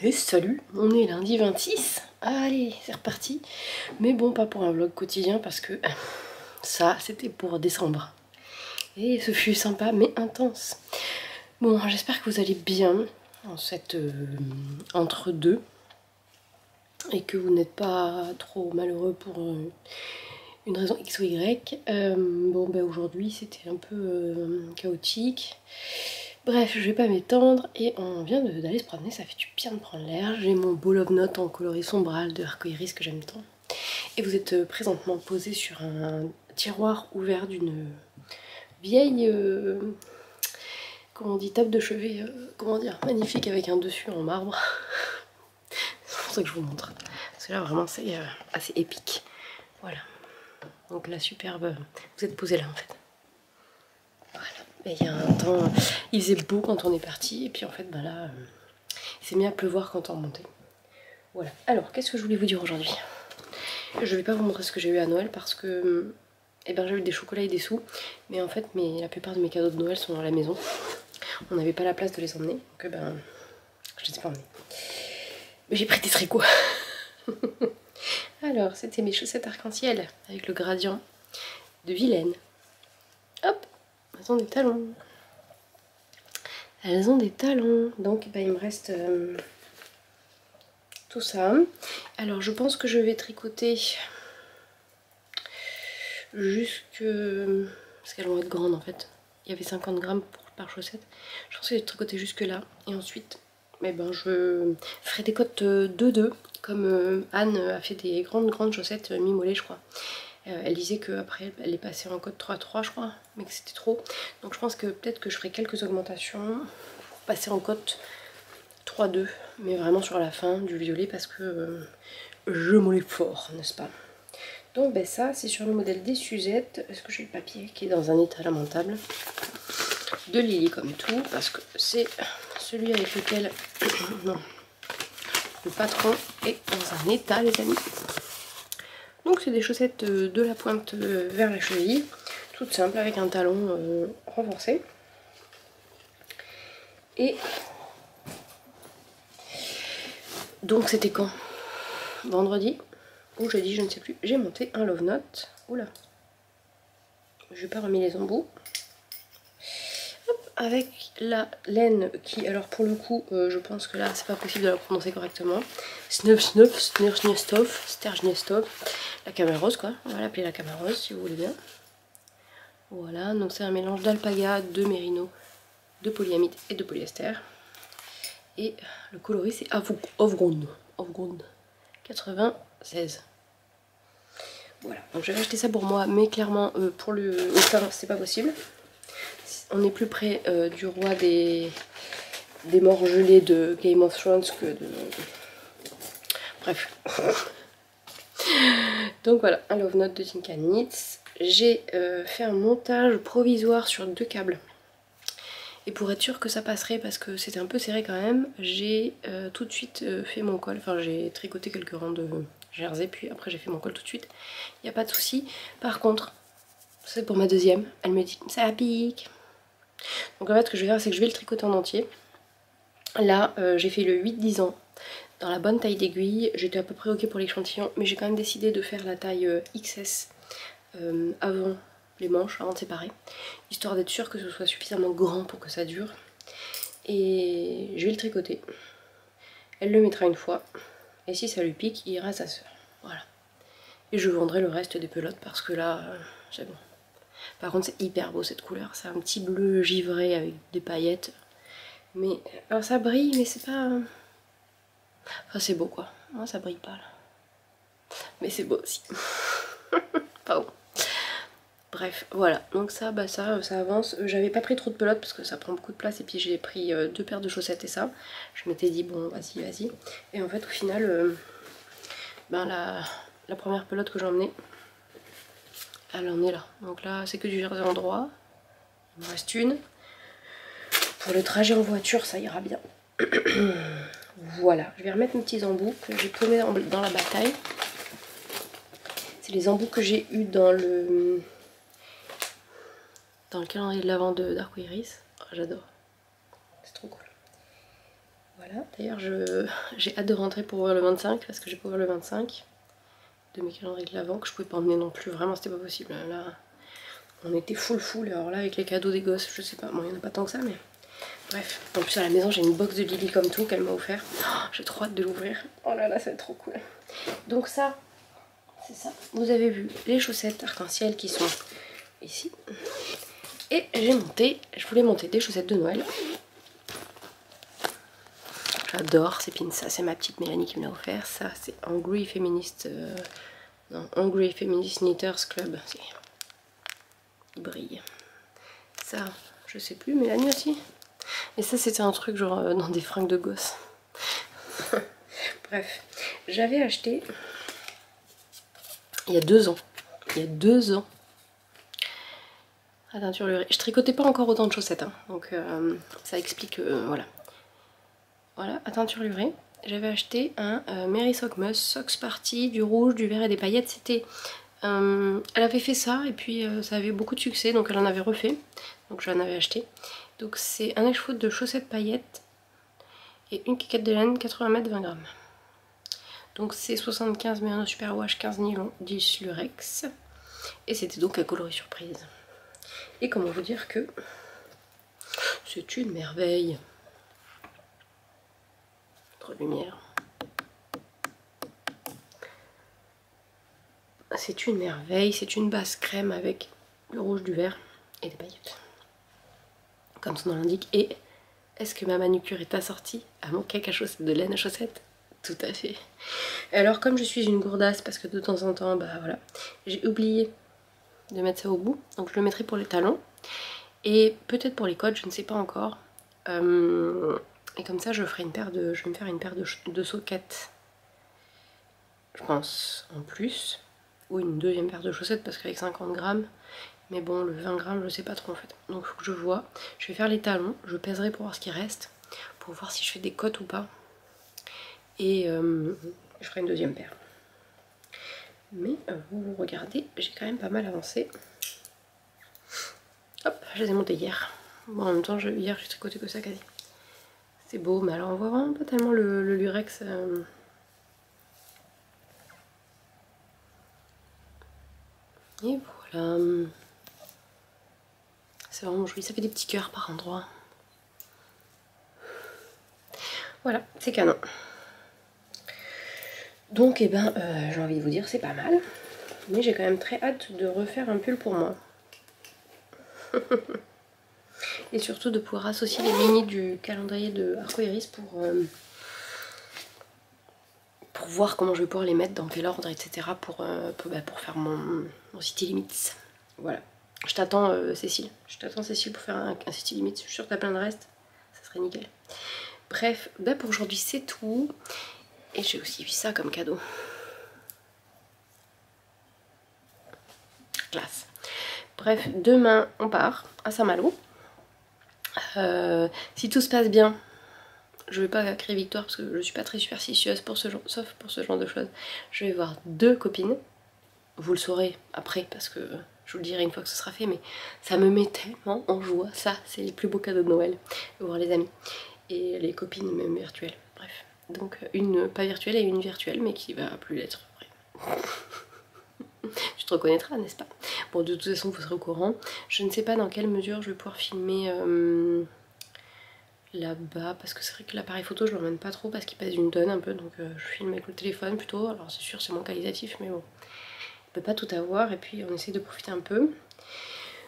Et salut, on est lundi 26, allez c'est reparti, mais bon pas pour un vlog quotidien parce que ça c'était pour décembre. Et ce fut sympa mais intense. Bon j'espère que vous allez bien en cette entre-deux et que vous n'êtes pas trop malheureux pour une raison X ou Y. Bon ben aujourd'hui c'était un peu chaotique. Bref, je vais pas m'étendre et on vient d'aller se promener, ça fait du bien de prendre l'air. J'ai mon Ball of Notes en coloris sombral de Arcoiris que j'aime tant. Et vous êtes présentement posé sur un tiroir ouvert d'une vieille, comment on dit, table de chevet, comment dire, magnifique avec un dessus en marbre. C'est pour ça que je vous montre. Parce que là vraiment c'est assez épique. Voilà. Donc la superbe, vous êtes posé là en fait. Voilà. Et il y a un temps, il faisait beau quand on est parti et puis en fait bah là... il s'est mis à pleuvoir quand on remontait. Voilà. Alors, qu'est-ce que je voulais vous dire aujourd'hui? Je vais pas vous montrer ce que j'ai eu à Noël parce que eh ben, j'ai eu des chocolats et des sous. Mais en fait, la plupart de mes cadeaux de Noël sont dans la maison. On n'avait pas la place de les emmener. Donc ben, je les ai pas emmenés. Mais j'ai pris des tricots. Alors, c'était mes chaussettes arc-en-ciel avec le gradient de Vilaine. Hop, elles ont des talons. Elles ont des talons. Donc, ben, il me reste... tout ça. Alors je pense que je vais tricoter jusque... parce qu'elles vont être grandes en fait. Il y avait 50 grammes par chaussette. Je pense que je vais tricoter jusque là. Et ensuite, je ferai des cotes 2-2. Comme Anne a fait des grandes chaussettes mi-mollet je crois. Elle disait qu'après elle est passée en code 3-3 je crois. Mais que c'était trop. Donc je pense que peut-être que je ferai quelques augmentations pour passer en cote 3-2, mais vraiment sur la fin du violet parce que je m'en ai fort, n'est-ce pas? Donc ben ça, c'est sur le modèle des Suzettes. Est-ce que j'ai le papier qui est dans un état lamentable? De Lily comme tout, parce que c'est celui avec lequel non, le patron est dans un état, les amis. Donc c'est des chaussettes de la pointe vers la cheville, toutes simples avec un talon renforcé. Et donc c'était quand? Vendredi ou jeudi, je ne sais plus. J'ai monté un love note. Oula, je n'ai pas remis les embouts. Hop, avec la laine qui, alors pour le coup, je pense que là c'est pas possible de la prononcer correctement. Stergnestov, la camarose quoi. On va l'appeler la camarose si vous voulez bien. Voilà, donc c'est un mélange d'alpaga, de mérino, de polyamide et de polyester. Et le coloris c'est Ovgrund 96. Voilà, donc j'avais acheté ça pour moi, mais clairement pour le teint c'est pas possible. On est plus près du roi des morts gelés de Game of Thrones que de... Bref. Donc voilà, un love note de Tinka Knits. J'ai fait un montage provisoire sur 2 câbles. Et pour être sûr que ça passerait, parce que c'était un peu serré quand même, j'ai tout de suite fait mon col. Enfin, j'ai tricoté quelques rangs de jersey, puis après j'ai fait mon col tout de suite. Il n'y a pas de souci. Par contre, c'est pour ma deuxième. Elle me dit, ça pique. Donc en fait, ce que je vais faire, c'est que je vais le tricoter en entier. Là, j'ai fait le 8-10 ans dans la bonne taille d'aiguille. J'étais à peu près ok pour l'échantillon, mais j'ai quand même décidé de faire la taille XS avant les manches, avant de séparer, histoire d'être sûre que ce soit suffisamment grand pour que ça dure. Et je vais le tricoter. Elle le mettra une fois, et si ça lui pique, il ira à sa soeur. Voilà. Et je vendrai le reste des pelotes parce que là, c'est bon. Par contre, c'est hyper beau cette couleur. C'est un petit bleu givré avec des paillettes. Mais alors ça brille, mais c'est pas... Enfin, c'est beau quoi. Moi, ça brille pas là. Mais c'est beau aussi. Pas bon. Bref, voilà. Donc ça, bah ça avance. J'avais pas pris trop de pelotes parce que ça prend beaucoup de place. Et puis j'ai pris 2 paires de chaussettes et ça. Je m'étais dit, bon, vas-y. Et en fait, au final, la première pelote que j'ai emmenée, elle en est là. Donc là, c'est que du jersey en droit. Il me reste une. Pour le trajet en voiture, ça ira bien. Voilà, je vais remettre mes petits embouts que j'ai paumés dans la bataille. C'est les embouts que j'ai eu dans le calendrier de l'avant d'Arcoiris. Oh, j'adore, c'est trop cool. Voilà, d'ailleurs j'ai hâte de rentrer pour ouvrir le 25 parce que j'ai pas ouvert le 25 de mes calendriers de l'avant que je pouvais pas emmener non plus, vraiment c'était pas possible. Là on était full, alors là avec les cadeaux des gosses, je sais pas, bon il y en a pas tant que ça mais bref. En plus à la maison j'ai une box de Lily comme tout qu'elle m'a offert, oh, j'ai trop hâte de l'ouvrir, oh là là ça va être trop cool. Donc ça, c'est ça, vous avez vu les chaussettes arc-en-ciel qui sont ici. Et je voulais monter des chaussettes de Noël. J'adore ces pins, ça c'est ma petite Mélanie qui me l'a offert. Ça c'est Angry Feminist, non, Angry Feminist Knitters Club. Il brille. Ça, je sais plus, Mélanie aussi. Et ça c'était un truc genre dans des fringues de gosse. Bref, j'avais acheté il y a 2 ans. Il y a 2 ans. À teinture lurée. Je tricotais pas encore autant de chaussettes, hein, donc ça explique, voilà. Voilà, à teinture lurée. J'avais acheté un Mary Sockmas Socks Party, du rouge, du vert et des paillettes. C'était, elle avait fait ça et puis ça avait beaucoup de succès, donc elle en avait refait. Donc j'en avais acheté. Donc c'est un écheveau de chaussettes paillettes et une quiquette de laine, 80 mètres, 20 grammes. Donc c'est 75 merino superwash, 15 nylon, 10 lurex. Et c'était donc un coloris surprise. Et comment vous dire que c'est une merveille. Trop de lumière. C'est une merveille, c'est une base crème avec le rouge, du vert et des paillettes. Comme son nom l'indique. Et est-ce que ma manucure est assortie à mon cac à chaussettes de laine à chaussettes? Tout à fait. Alors comme je suis une gourdasse, parce que de temps en temps, bah voilà, j'ai oublié de mettre ça au bout. Donc je le mettrai pour les talons. Et peut-être pour les côtes, je ne sais pas encore. Et comme ça je vais me faire une paire de soquettes, je pense, en plus, ou une deuxième paire de chaussettes parce qu'avec 50 grammes, mais bon le 20 grammes je sais pas trop en fait, donc il faut que je vois. Je vais faire les talons, je pèserai pour voir ce qui reste, pour voir si je fais des côtes ou pas, et je ferai une deuxième paire. Mais vous regardez, j'ai quand même pas mal avancé. Hop, je les ai montées hier. Bon, en même temps hier j'ai tricoté que ça quasi. C'est beau, mais alors on voit vraiment pas tellement le lurex. Et voilà. C'est vraiment joli, ça fait des petits cœurs par endroits. Voilà, c'est canon. Donc eh ben, j'ai envie de vous dire c'est pas mal. Mais j'ai quand même très hâte de refaire un pull pour moi. Et surtout de pouvoir associer les mini du calendrier de Arcoiris pour voir comment je vais pouvoir les mettre, dans quel ordre, etc. pour faire mon City Limits. Voilà. Je t'attends Cécile. Je t'attends Cécile pour faire un City Limits. Je suis sûre que t'as plein de reste. Ça serait nickel. Bref, bah pour aujourd'hui c'est tout. Et j'ai aussi eu ça comme cadeau. Classe. Bref, demain on part à Saint-Malo. Si tout se passe bien, je vais pas crier victoire parce que je suis pas très superstitieuse pour ce genre, sauf pour ce genre de choses. Je vais voir 2 copines. Vous le saurez après parce que je vous le dirai une fois que ce sera fait, mais ça me met tellement en joie. Ça, c'est les plus beaux cadeaux de Noël. Voir les amis et les copines même virtuelles. Bref, donc une pas virtuelle et une virtuelle, mais qui va plus l'être. Tu te reconnaîtras, n'est-ce pas? Bon, de toute façon, vous serez au courant. Je ne sais pas dans quelle mesure je vais pouvoir filmer là-bas, parce que c'est vrai que l'appareil photo, je l'emmène pas trop parce qu'il pèse une tonne un peu, donc je filme avec le téléphone plutôt. Alors c'est sûr, c'est moins qualitatif, mais bon, on peut pas tout avoir, et puis on essaie de profiter un peu.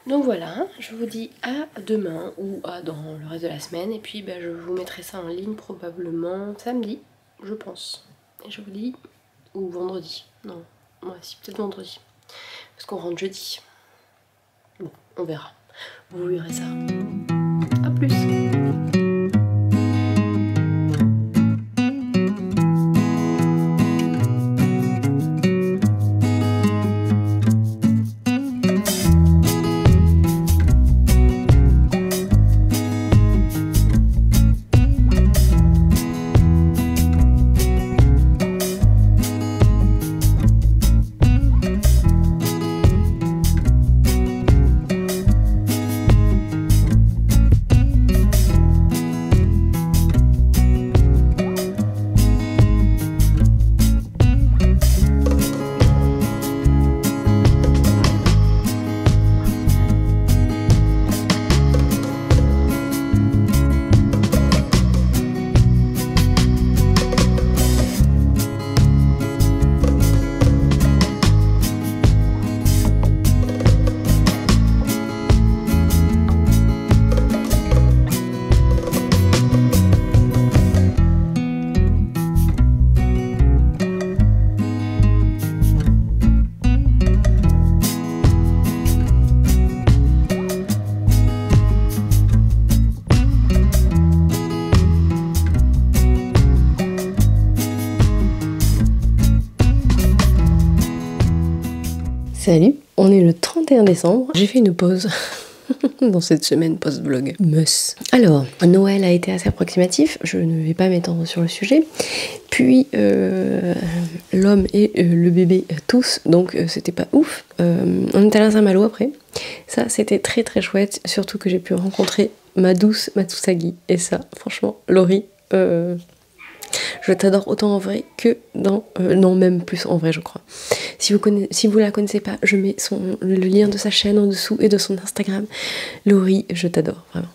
Donc voilà, je vous dis à demain ou à dans le reste de la semaine, et puis je vous mettrai ça en ligne probablement samedi, je pense. Et je vous dis, ou vendredi, non. Ouais, si, peut-être vendredi. Parce qu'on rentre jeudi. Bon, on verra. Vous verrez ça. A plus. Salut, on est le 31 décembre, j'ai fait une pause dans cette semaine post-vlog. Alors, Noël a été assez approximatif, je ne vais pas m'étendre sur le sujet. Puis, l'homme et le bébé tous, donc c'était pas ouf. On est allé à Saint-Malo après. Ça, c'était très très chouette, surtout que j'ai pu rencontrer ma douce Matsusagi. Et ça, franchement, Laurie, je t'adore autant en vrai que dans... non, même plus en vrai, je crois. Si vous la connaissez pas, je mets le lien de sa chaîne en dessous et de son Instagram. Laurie, je t'adore, vraiment.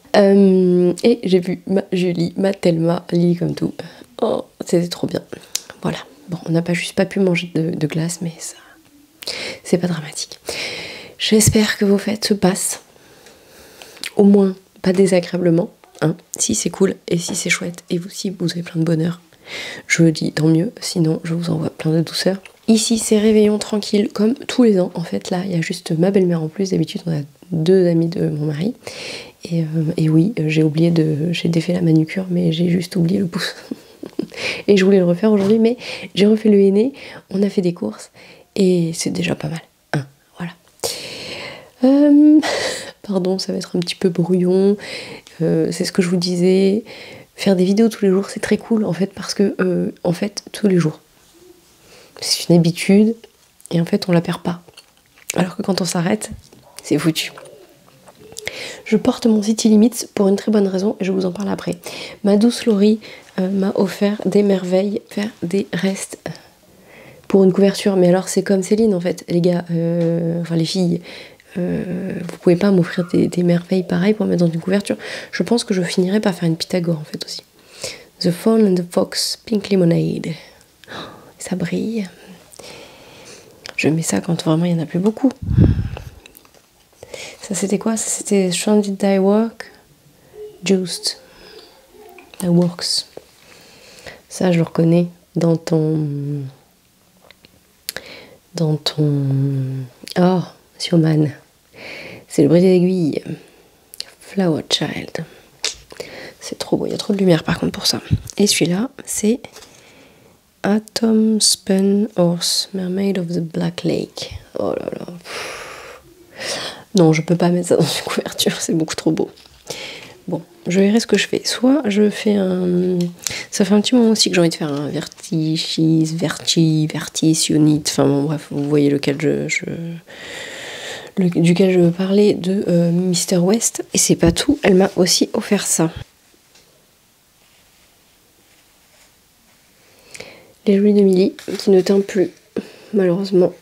Et j'ai vu ma Julie, ma Thelma, Lily comme tout. Oh, c'était trop bien. Voilà. Bon, on n'a pas pu manger de glace, mais ça... c'est pas dramatique. J'espère que vos fêtes se passent. Au moins, pas désagréablement. Hein, si c'est cool et si c'est chouette. Et vous, si vous avez plein de bonheur, je le dis, tant mieux. Sinon, je vous envoie plein de douceur. Ici, c'est réveillon tranquille, comme tous les ans. En fait, là, il y a juste ma belle-mère en plus. D'habitude, on a 2 amis de mon mari. Et oui, j'ai défait la manucure, mais j'ai juste oublié le pouce. Et je voulais le refaire aujourd'hui, mais j'ai refait le henné. On a fait des courses et c'est déjà pas mal. Hein, voilà. Pardon, ça va être un petit peu brouillon. C'est ce que je vous disais. Faire des vidéos tous les jours, c'est très cool en fait, parce que en fait, tous les jours, c'est une habitude et en fait, on la perd pas. Alors que quand on s'arrête, c'est foutu. Je porte mon City Limits pour une très bonne raison et je vous en parle après. Ma douce Laurie m'a offert des merveilles, faire des restes pour une couverture. Mais alors, c'est comme Céline en fait, les gars, enfin les filles. Vous pouvez pas m'offrir des merveilles pareilles pour mettre dans une couverture. Je pense que je finirai par faire une Pythagore en fait aussi. The Fawn and the Fox Pink Lemonade. Oh, ça brille. Je mets ça quand vraiment il n'y en a plus beaucoup. Ça c'était quoi? Ça c'était Stranded Die Work Juiced. Die Works. Ça je le reconnais dans ton... Oh, Sioman. C'est le bruit des aiguilles. Flower Child. C'est trop beau. Il y a trop de lumière par contre pour ça. Et celui-là, c'est Atom Spun Horse, Mermaid of the Black Lake. Oh là là. Non, je peux pas mettre ça dans une couverture. C'est beaucoup trop beau. Bon, je verrai ce que je fais. Soit je fais un... Ça fait un petit moment aussi que j'ai envie de faire un Vertitionite. Enfin bon, bref, vous voyez lequel duquel je veux parler, de Mister West. Et c'est pas tout, elle m'a aussi offert ça. Les jouets de Millie, qui ne teint plus, malheureusement.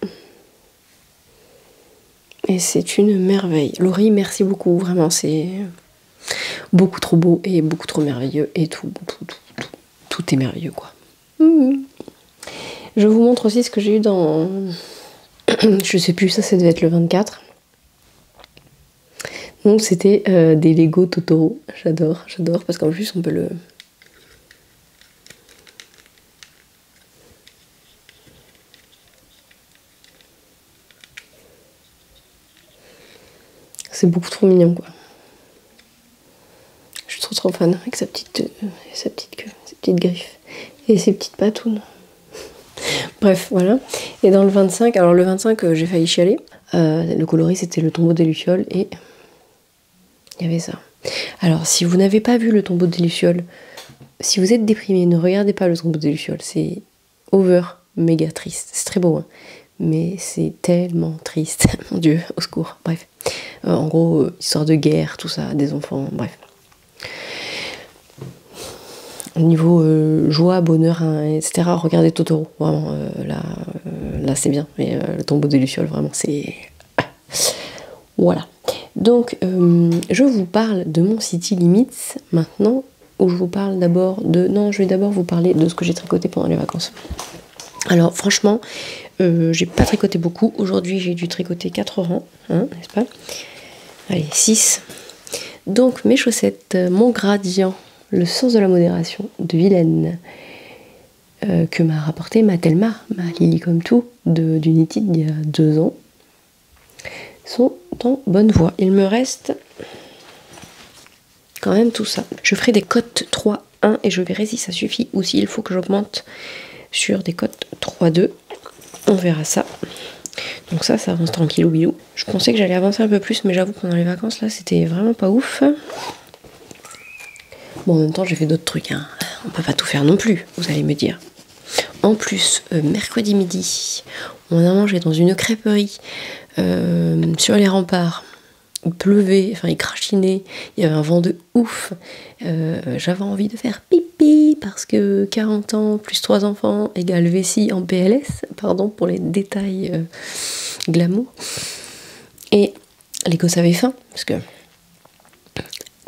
Et c'est une merveille. Laurie, merci beaucoup, vraiment, c'est beaucoup trop beau et beaucoup trop merveilleux. Et tout est merveilleux, quoi. Je vous montre aussi ce que j'ai eu dans... je sais plus, ça devait être le 24. Donc c'était des Lego Totoro. J'adore, parce qu'en plus on peut le... C'est beaucoup trop mignon, quoi. Je suis trop fan avec sa petite queue, ses petites griffes et ses petites patounes. Bref, voilà. Et dans le 25, alors le 25, j'ai failli chialer. Le coloris, c'était le tombeau des Lucioles et il y avait ça. Alors, si vous n'avez pas vu le tombeau des Lucioles, si vous êtes déprimé, ne regardez pas le tombeau des Lucioles. C'est over, méga triste. C'est très beau, hein, mais c'est tellement triste. Mon Dieu, au secours. Bref. En gros, histoire de guerre, tout ça, des enfants, bref. Au niveau joie, bonheur, hein, etc., regardez Totoro. Vraiment, là c'est bien. Mais le tombeau des Lucioles, vraiment, c'est... Voilà. Donc, je vous parle de mon City Limits maintenant, où je vous parle d'abord de... Non, je vais d'abord vous parler de ce que j'ai tricoté pendant les vacances. Alors, franchement, j'ai pas tricoté beaucoup. Aujourd'hui, j'ai dû tricoter 4 rangs, hein, n'est-ce pas? Allez, 6. Donc, mes chaussettes, mon gradient, le sens de la modération de Vilaine, que m'a rapporté ma Thelma, ma Lily comme tout, d'Unity il y a 2 ans, sont en bonne voie. Il me reste quand même tout ça. Je ferai des cotes 3-1 et je verrai si ça suffit ou s'il faut que j'augmente sur des cotes 3-2. On verra ça. Donc ça avance tranquillou bilou. Je pensais que j'allais avancer un peu plus, mais j'avoue que pendant les vacances là c'était vraiment pas ouf. Bon, en même temps j'ai fait d'autres trucs, hein. On peut pas tout faire non plus, vous allez me dire. En plus, mercredi midi, on a mangé dans une crêperie sur les remparts. Il pleuvait, enfin il crachinait, il y avait un vent de ouf. J'avais envie de faire pipi parce que 40 ans plus 3 enfants égale vessie en PLS, pardon pour les détails glamour. Et les gosses avaient faim parce que...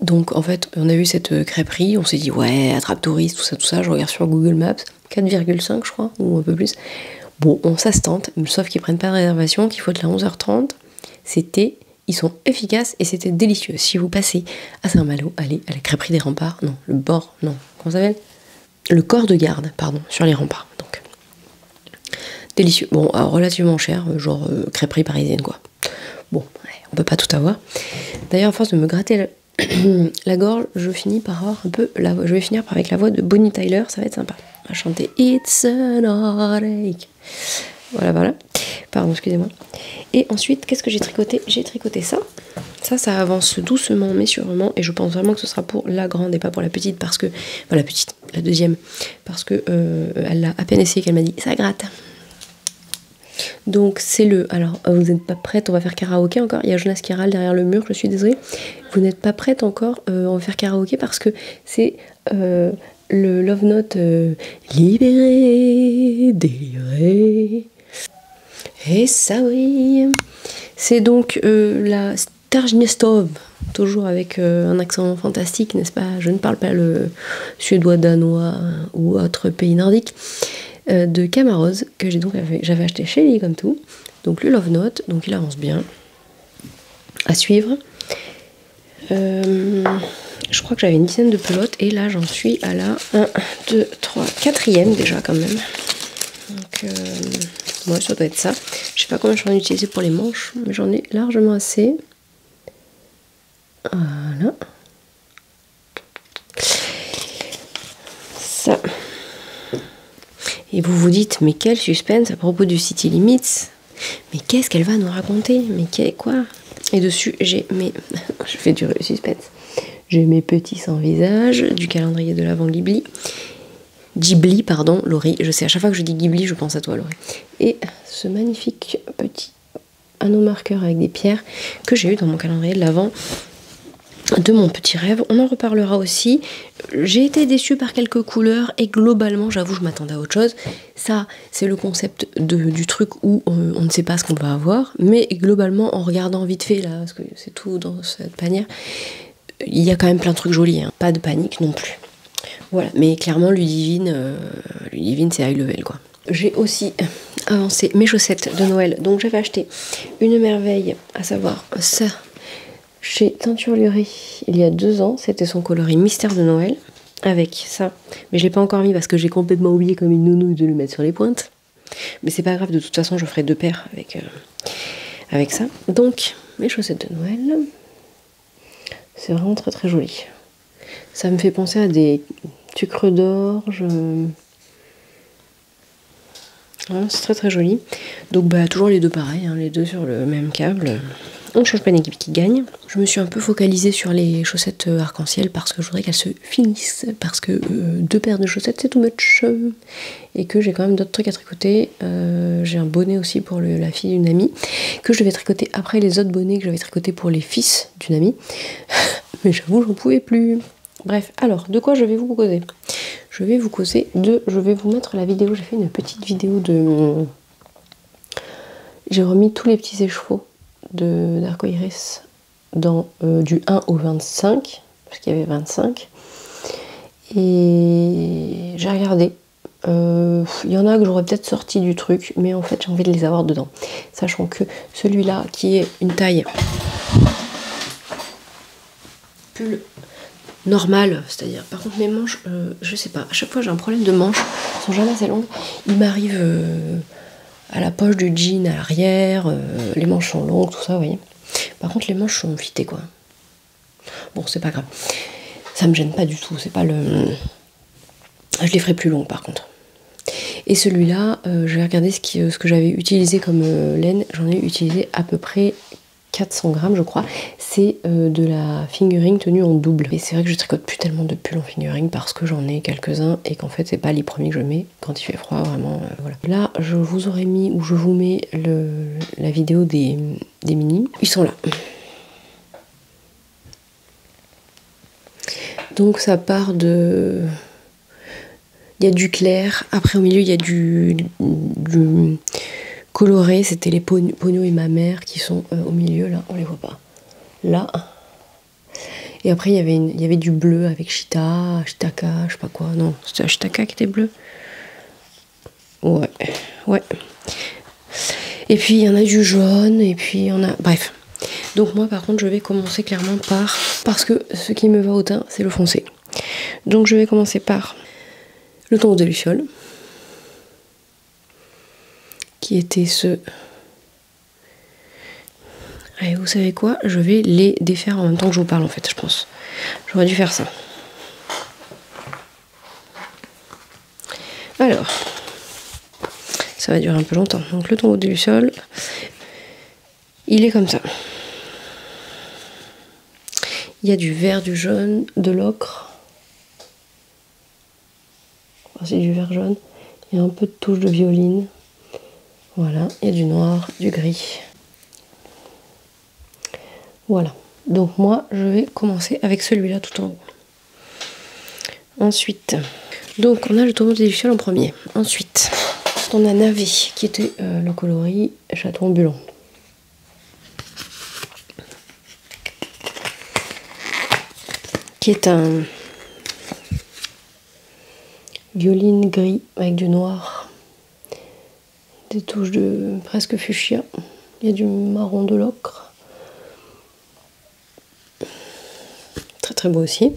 Donc en fait on a eu cette crêperie, on s'est dit ouais attrape touriste, tout ça, je regarde sur Google Maps, 4,5 je crois, ou un peu plus. Bon, ça se tente, sauf qu'ils prennent pas de réservation, qu'il faut être là à 11h30. Ils sont efficaces et c'était délicieux. Si vous passez à Saint-Malo, allez à la crêperie des remparts, non, le bord, non, comment ça s'appelle? Le corps de garde, pardon, sur les remparts, donc. Délicieux, bon, alors, relativement cher, genre crêperie parisienne quoi. Bon, ouais, on peut pas tout avoir. D'ailleurs, à force de me gratter la gorge, je finis par avoir un peu je vais finir avec la voix de Bonnie Tyler, ça va être sympa. On va chanter It's an heartache. Voilà. Pardon, excusez-moi. Et ensuite, qu'est-ce que j'ai tricoté? J'ai tricoté ça. Ça avance doucement mais sûrement. Et je pense vraiment que ce sera pour la grande et pas pour la petite parce que... Enfin, la petite, la deuxième. Parce que elle l'a à peine essayé qu'elle m'a dit ça gratte. Donc c'est alors vous n'êtes pas prête, on va faire karaoké encore. Il y a Jonas qui râle derrière le mur, je suis désolée. Vous n'êtes pas prête encore, on va faire karaoké parce que c'est le Love Note libéré, déliré. Et ça oui. C'est donc la Stjernestov, toujours avec un accent fantastique, n'est-ce pas? Je ne parle pas le suédois, danois ou autre pays nordique. De Camarose que j'avais acheté chez Lee comme tout, donc le Love Note, donc il avance bien à suivre. Je crois que j'avais une dizaine de pelotes et là j'en suis à la 1, 2, 3, 4e déjà quand même, donc ouais, ça doit être ça. Je sais pas combien j'en ai utilisé pour les manches mais j'en ai largement assez. Voilà, ça. Et vous vous dites, mais quel suspense à propos du City Limits. Mais qu'est-ce qu'elle va nous raconter? Mais quoi? Et dessus, j'ai mes... Je fais du suspense. J'ai mes petits sans visage, du calendrier de l'Avent Ghibli. Ghibli, pardon, Laurie. Je sais, à chaque fois que je dis Ghibli, je pense à toi, Laurie. Et ce magnifique petit anneau marqueur avec des pierres que j'ai eu dans mon calendrier de l'Avent. De mon petit rêve, on en reparlera aussi. J'ai été déçue par quelques couleurs et globalement, j'avoue, je m'attendais à autre chose. Ça, c'est le concept du truc où on ne sait pas ce qu'on va avoir, mais globalement, en regardant vite fait, là, parce que c'est tout dans cette panière, il y a quand même plein de trucs jolis, hein. Pas de panique non plus. Voilà, mais clairement, Ludivine, c'est high level, quoi. J'ai aussi avancé mes chaussettes de Noël, donc j'avais acheté une merveille, à savoir ça, chez Teinturerie il y a 2 ans, c'était son coloris Mystère de Noël, avec ça, mais je l'ai pas encore mis parce que j'ai complètement oublié comme une nounou de le mettre sur les pointes, mais c'est pas grave, de toute façon je ferai 2 paires avec ça. Donc mes chaussettes de Noël, c'est vraiment très très joli, ça me fait penser à des sucres d'orge, vraiment c'est très très joli. Donc bah toujours les deux pareils, hein, les deux sur le même câble. On change pas une équipe qui gagne. Je me suis un peu focalisée sur les chaussettes arc-en-ciel parce que je voudrais qu'elles se finissent. Parce que 2 paires de chaussettes c'est too much. Et que j'ai quand même d'autres trucs à tricoter. J'ai un bonnet aussi pour la fille d'une amie. Que je vais tricoter après les autres bonnets que j'avais tricotés pour les fils d'une amie. Mais j'avoue, j'en pouvais plus. Bref, alors, de quoi je vais vous causer? Je vais vous causer je vais vous mettre la vidéo. J'ai fait une petite vidéo de... J'ai remis tous les petits écheveaux d'Arcoiris dans du 1 au 25 parce qu'il y avait 25 et j'ai regardé, il y en a que j'aurais peut-être sorti du truc mais en fait j'ai envie de les avoir dedans, sachant que celui-là qui est une taille pull normale, c'est-à-dire par contre mes manches, je sais pas, à chaque fois j'ai un problème de manches, elles sont jamais assez longues, il m'arrive à la poche du jean à l'arrière, les manches sont longues, tout ça, vous voyez. Par contre, les manches sont fitées, quoi. Bon, c'est pas grave. Ça me gêne pas du tout, c'est pas le... Je les ferai plus longues, par contre. Et celui-là, je vais regarder ce que j'avais utilisé comme laine. J'en ai utilisé à peu près 400 grammes je crois. C'est de la fingering tenue en double. Et c'est vrai que je tricote plus tellement de pulls en fingering parce que j'en ai quelques-uns et qu'en fait c'est pas les premiers que je mets quand il fait froid, vraiment. Voilà. Là je vous aurais mis, ou je vous mets la vidéo des mini. Ils sont là. Donc ça part de... Il y a du clair, après au milieu il y a du coloré, c'était les Pogno et ma mère qui sont au milieu, là, on les voit pas. Là. Et après il y avait du bleu avec Shitaka, je sais pas quoi, non, c'était Shitaka qui était bleu. Ouais. Et puis il y en a du jaune, et puis il y en a... Bref. Donc moi par contre je vais commencer clairement par... Parce que ce qui me va au teint, c'est le foncé. Donc je vais commencer par le ton de Luciole, qui était ce... Allez, vous savez quoi? Je vais les défaire en même temps que je vous parle en fait, je pense. J'aurais dû faire ça. Alors, ça va durer un peu longtemps. Donc le tombeau de Luciole, il est comme ça. Il y a du vert, du jaune, de l'ocre. C'est du vert jaune. Il y a un peu de touche de violine. Voilà, il y a du noir, du gris. Voilà. Donc moi, je vais commencer avec celui-là tout en haut. Ensuite, donc on a le tombeau de Luciole en premier. Ensuite, on a Navé, qui était le coloris château ambulant. Qui est un violine gris avec du noir, des touches de presque fuchsia, il y a du marron de l'ocre, très très beau aussi.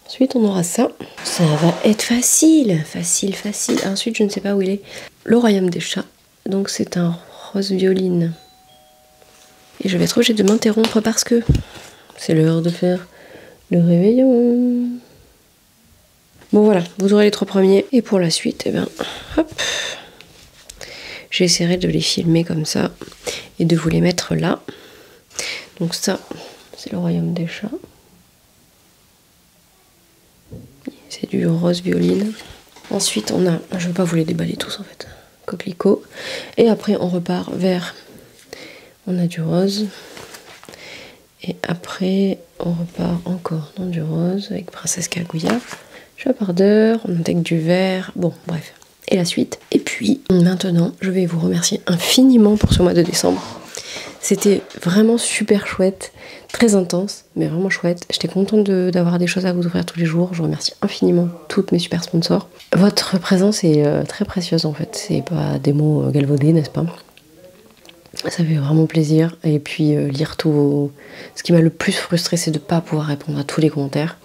Ensuite on aura ça, ça va être facile. Ensuite je ne sais pas où il est, le royaume des chats, donc c'est un rose violine. Et je vais être obligée de m'interrompre parce que c'est l'heure de faire le réveillon. Bon voilà, vous aurez les 3 premiers. Et pour la suite, eh ben, hop, j'essaierai de les filmer comme ça et de vous les mettre là. Donc ça, c'est le royaume des chats. C'est du rose violine. Ensuite, on a, je ne vais pas vous les déballer tous en fait, coquelicot. Et après, on repart vers... On a du rose. Et après, on repart encore dans du rose avec Princesse Kaguya. Chapardeur, on intègre du vert. Bon, bref. Et la suite. Et puis, maintenant, je vais vous remercier infiniment pour ce mois de décembre. C'était vraiment super chouette, très intense, mais vraiment chouette. J'étais contente d'avoir des choses à vous offrir tous les jours. Je remercie infiniment toutes mes super sponsors. Votre présence est très précieuse en fait. C'est pas des mots galvaudés, n'est-ce pas? Ça fait vraiment plaisir. Et puis lire tous vos... Ce qui m'a le plus frustré, c'est de ne pas pouvoir répondre à tous les commentaires.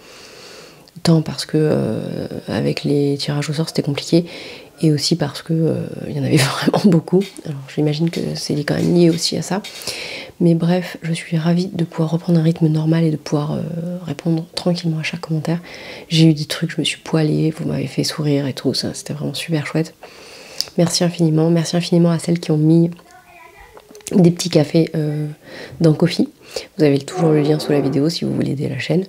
Tant parce que avec les tirages au sort, c'était compliqué. Et aussi parce que il y en avait vraiment beaucoup. Alors j'imagine que c'est quand même lié aussi à ça. Mais bref, je suis ravie de pouvoir reprendre un rythme normal et de pouvoir répondre tranquillement à chaque commentaire. J'ai eu des trucs, je me suis poilée, vous m'avez fait sourire et tout. Ça, c'était vraiment super chouette. Merci infiniment. Merci infiniment à celles qui ont mis des petits cafés dans Ko-fi. Vous avez toujours le lien sous la vidéo si vous voulez aider la chaîne.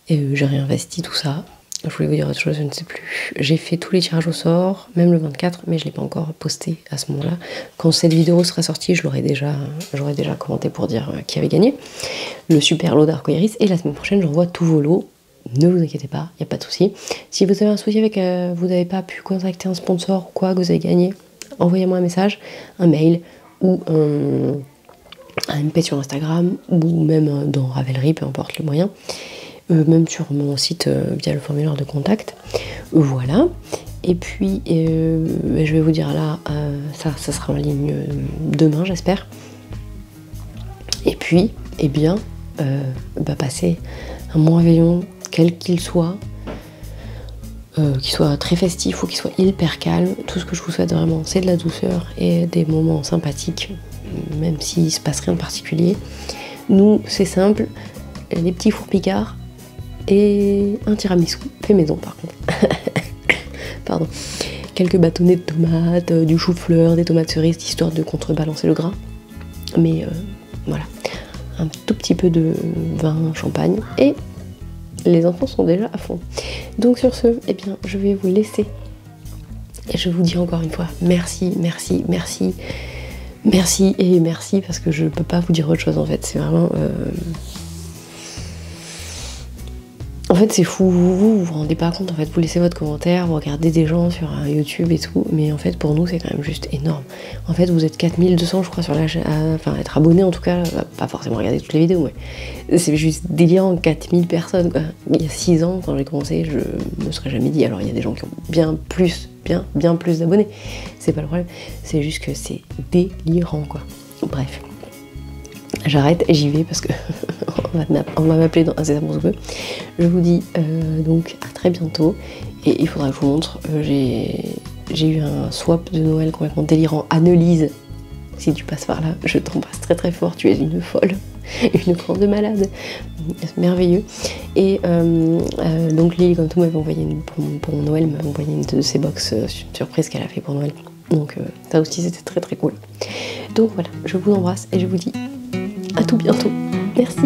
Et j'ai réinvesti tout ça. Je voulais vous dire autre chose, je ne sais plus. J'ai fait tous les tirages au sort, même le 24, mais je ne l'ai pas encore posté à ce moment-là. Quand cette vidéo sera sortie, j'aurais déjà commenté pour dire qui avait gagné. Le super lot d'arcoiris. Et la semaine prochaine, j'envoie tous vos lots. Ne vous inquiétez pas, il n'y a pas de souci. Si vous avez un souci avec vous n'avez pas pu contacter un sponsor ou quoi, que vous avez gagné, envoyez-moi un message, un mail ou un MP sur Instagram ou même dans Ravelry, peu importe le moyen. Même sur mon site via le formulaire de contact. Voilà. Et puis, je vais vous dire là, ça sera en ligne demain, j'espère. Et puis, eh bien, passez un bon réveillon, quel qu'il soit très festif ou qu'il soit hyper calme. Tout ce que je vous souhaite vraiment, c'est de la douceur et des moments sympathiques, même s'il ne se passe rien de particulier. Nous, c'est simple. des petits fours picards et un tiramisu, fait maison par contre. Pardon. Quelques bâtonnets de tomates, du chou-fleur, des tomates cerises, histoire de contrebalancer le gras. Mais voilà, un tout petit peu de vin, champagne, et les enfants sont déjà à fond. Donc sur ce, eh bien, je vais vous laisser. Et je vous dis encore une fois, merci, merci, merci, merci et merci, parce que je peux pas vous dire autre chose en fait. C'est vraiment... En fait, c'est fou, vous vous rendez pas compte, en fait, vous laissez votre commentaire, vous regardez des gens sur YouTube et tout, mais en fait, pour nous, c'est quand même juste énorme. En fait, vous êtes 4200, je crois, sur la chaîne, enfin, être abonné en tout cas, pas forcément regarder toutes les vidéos, mais c'est juste délirant, 4000 personnes, quoi. Il y a 6 ans, quand j'ai commencé, je me serais jamais dit, alors il y a des gens qui ont bien plus d'abonnés, c'est pas le problème, c'est juste que c'est délirant, quoi. Bref. J'arrête et j'y vais parce que on va m'appeler dans incessamment sous peu. Je vous dis donc à très bientôt, et il faudra que je vous montre. J'ai eu un swap de Noël complètement délirant. Annelise, si tu passes par là, je t'embrasse très très fort. Tu es une folle, une grande malade, merveilleux. Et donc Lily, comme tout, m'avait envoyé pour mon Noël, m'avait envoyé une de ses box surprise qu'elle a fait pour Noël. Donc ça aussi c'était très très cool. Donc voilà, je vous embrasse et je vous dis à tout bientôt. Merci.